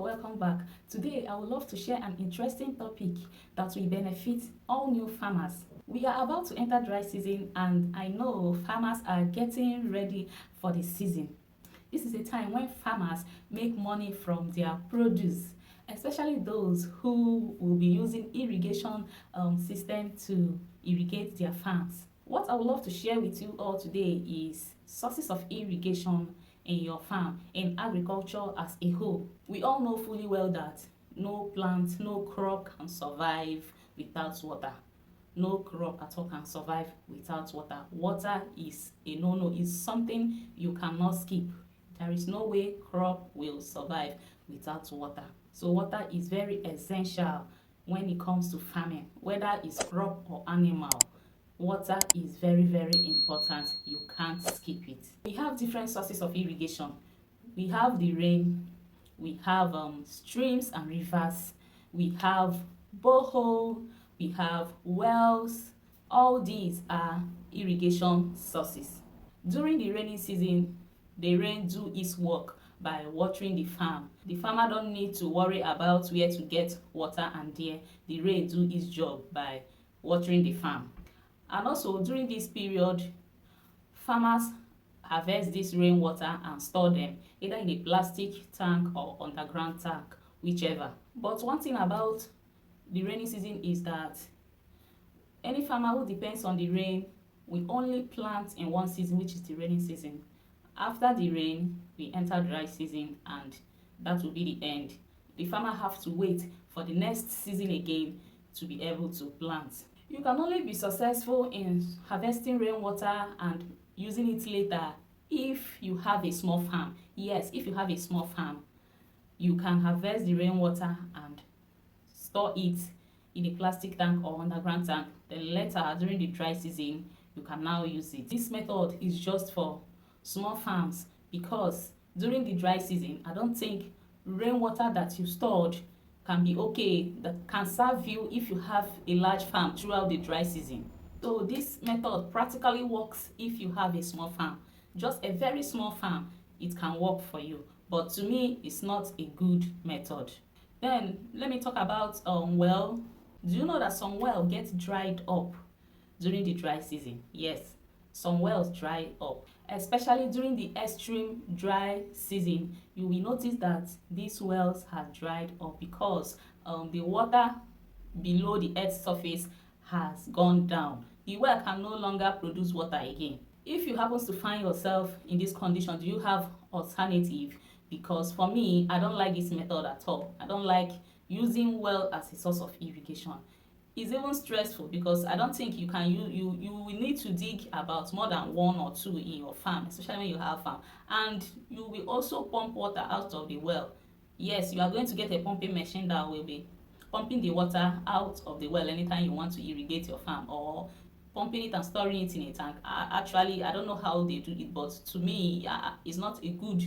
welcome back. Today I would love to share an interesting topic that will benefit all new farmers. We are about to enter dry season and I know farmers are getting ready for the season. This is a time when farmers make money from their produce, especially those who will be using irrigation system to irrigate their farms. What I would love to share with you all today is sources of irrigation in your farm, in agriculture as a whole. We all know fully well that no plant, no crop can survive without water. No crop at all can survive without water. Water is a no-no, it's something you cannot skip. There is no way crop will survive without water. So water is very essential when it comes to farming, whether it's crop or animal. Water is very important. You can't skip it. We have different sources of irrigation. We have the rain, we have streams and rivers, we have borehole, we have wells. All these are irrigation sources. During the rainy season, the rain do its work by watering the farm. The farmer don't need to worry about where to get water, and there the rain do its job by watering the farm. And also during this period, farmers harvest this rainwater and store them either in a plastic tank or underground tank, whichever. But one thing about the rainy season is that any farmer who depends on the rain will only plant in one season, which is the rainy season. After the rain, we enter dry season and that will be the end. The farmer have to wait for the next season again to be able to plant. You can only be successful in harvesting rainwater and using it later if you have a small farm. Yes, if you have a small farm, you can harvest the rainwater and store it in a plastic tank or underground tank. Then later, during the dry season, you can now use it. This method is just for small farms because during the dry season, I don't think rainwater that you stored can be okay, that can serve you if you have a large farm throughout the dry season. So this method practically works if you have a small farm. Just a very small farm, it can work for you. But to me, it's not a good method. Then let me talk about well. Do you know that some wells get dried up during the dry season? Yes, some wells dry up, especially during the extreme dry season. You will notice that these wells have dried up because the water below the earth's surface has gone down. The well can no longer produce water again. If you happen to find yourself in this condition, do you have alternative? Because for me, I don't like this method at all. I don't like using well as a source of irrigation. It's even stressful because I don't think you can you will need to dig about more than one or two in your farm, especially when you have farm, and you will also pump water out of the well. Yes, you are going to get a pumping machine that will be pumping the water out of the well anytime you want to irrigate your farm, or pumping it and storing it in a tank. Actually, I don't know how they do it, but to me, it's not a good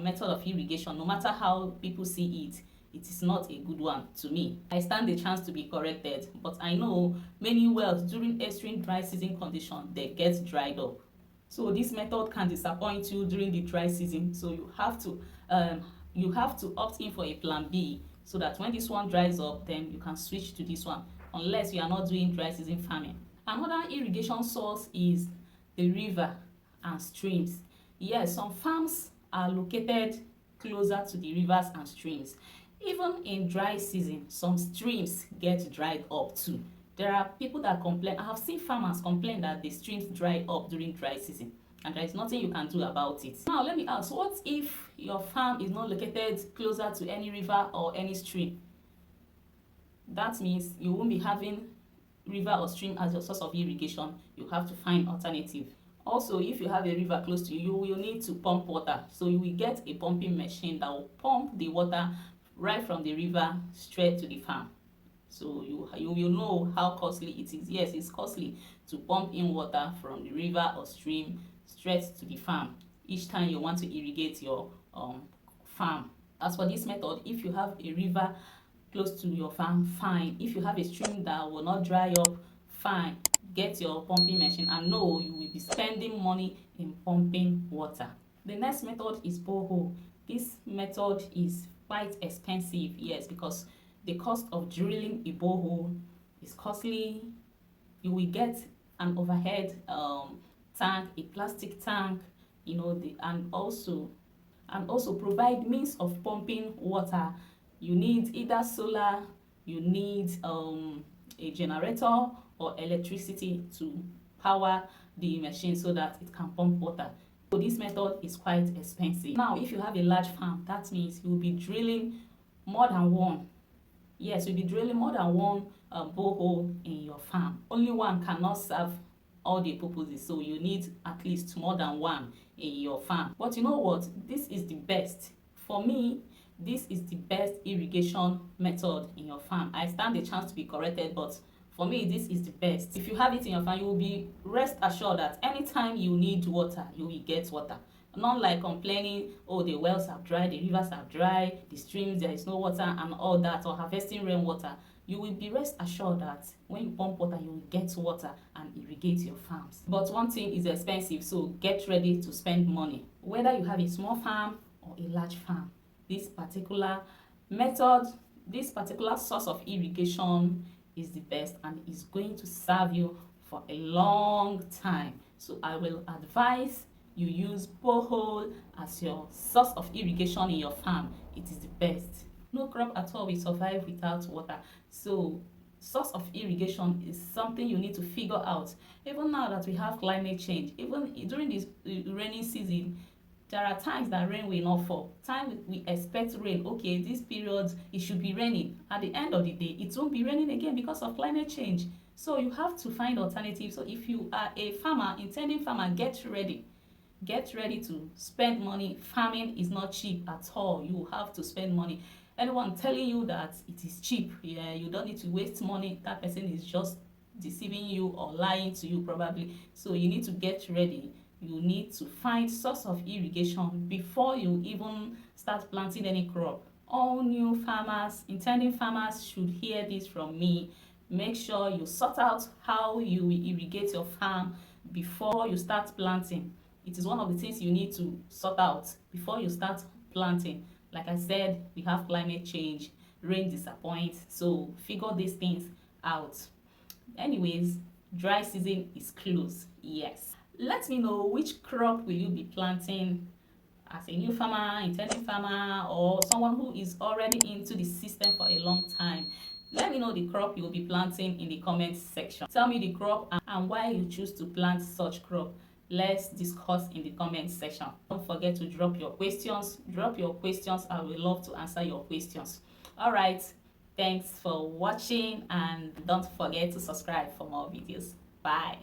method of irrigation. No matter how people see it, it is not a good one to me. I stand a chance to be corrected, but I know many wells during extreme dry season condition, they get dried up. So this method can disappoint you during the dry season. So you have to opt in for a plan B so that when this one dries up, then you can switch to this one, unless you are not doing dry season farming. Another irrigation source is the river and streams. Yes, some farms are located closer to the rivers and streams. Even in dry season, some streams get dried up too. There are people that complain. I have seen farmers complain that the streams dry up during dry season and there is nothing you can do about it. Now let me ask, what if your farm is not located closer to any river or any stream? That means you won't be having river or stream as your source of irrigation. You have to find alternative. Also, if you have a river close to you, you will need to pump water. So you will get a pumping machine that will pump the water right from the river straight to the farm. So you will know how costly it is. Yes, it's costly to pump in water from the river or stream straight to the farm each time you want to irrigate your farm. As for this method, if you have a river close to your farm, fine. If you have a stream that will not dry up, fine. Get your pumping machine and know you will be spending money in pumping water. The next method is borehole. This method is quite expensive, yes, because the cost of drilling a borehole is costly. You will get an overhead tank, a plastic tank, and also provide means of pumping water. You need either solar, you need a generator or electricity to power the machine so that it can pump water. So this method is quite expensive. Now, if you have a large farm, that means you will be drilling more than one. Yes, you'll be drilling more than one borehole in your farm. Only one cannot serve all the purposes, so you need at least more than one in your farm. But you know what? This is the best. For me, this is the best irrigation method in your farm. I stand a chance to be corrected, but for me, this is the best. If you have it in your farm, you will be rest assured that anytime you need water, you will get water. Not like complaining, oh, the wells have dried, the rivers have dried, the streams, there is no water and all that, or harvesting rainwater. You will be rest assured that when you pump water, you will get water and irrigate your farms. But one thing is expensive, so get ready to spend money. Whether you have a small farm or a large farm, this particular method, this particular source of irrigation is the best and is going to serve you for a long time. So I will advise you use borehole as your source of irrigation in your farm. It is the best. No crop at all will survive without water. So source of irrigation is something you need to figure out. Even now that we have climate change, even during this rainy season, there are times that rain will not fall. Time we expect rain, okay, this period it should be raining. At the end of the day, it won't be raining again because of climate change. So you have to find alternatives. So if you are a farmer, intending farmer, get ready to spend money. Farming is not cheap at all. You have to spend money. Anyone telling you that it is cheap, yeah, you don't need to waste money, that person is just deceiving you or lying to you probably. So you need to get ready. You need to find source of irrigation before you even start planting any crop. All new farmers, intending farmers should hear this from me. Make sure you sort out how you will irrigate your farm before you start planting. It is one of the things you need to sort out before you start planting. Like I said, we have climate change, rain disappoints, so figure these things out. Anyways, dry season is close. Yes. Let me know which crop will you be planting as a new farmer, intending farmer, or someone who is already into the system for a long time. Let me know the crop you will be planting in the comment section. Tell me the crop and why you choose to plant such crop. Let's discuss in the comment section. Don't forget to drop your questions. I will love to answer your questions. All right, thanks for watching and don't forget to subscribe for more videos. Bye.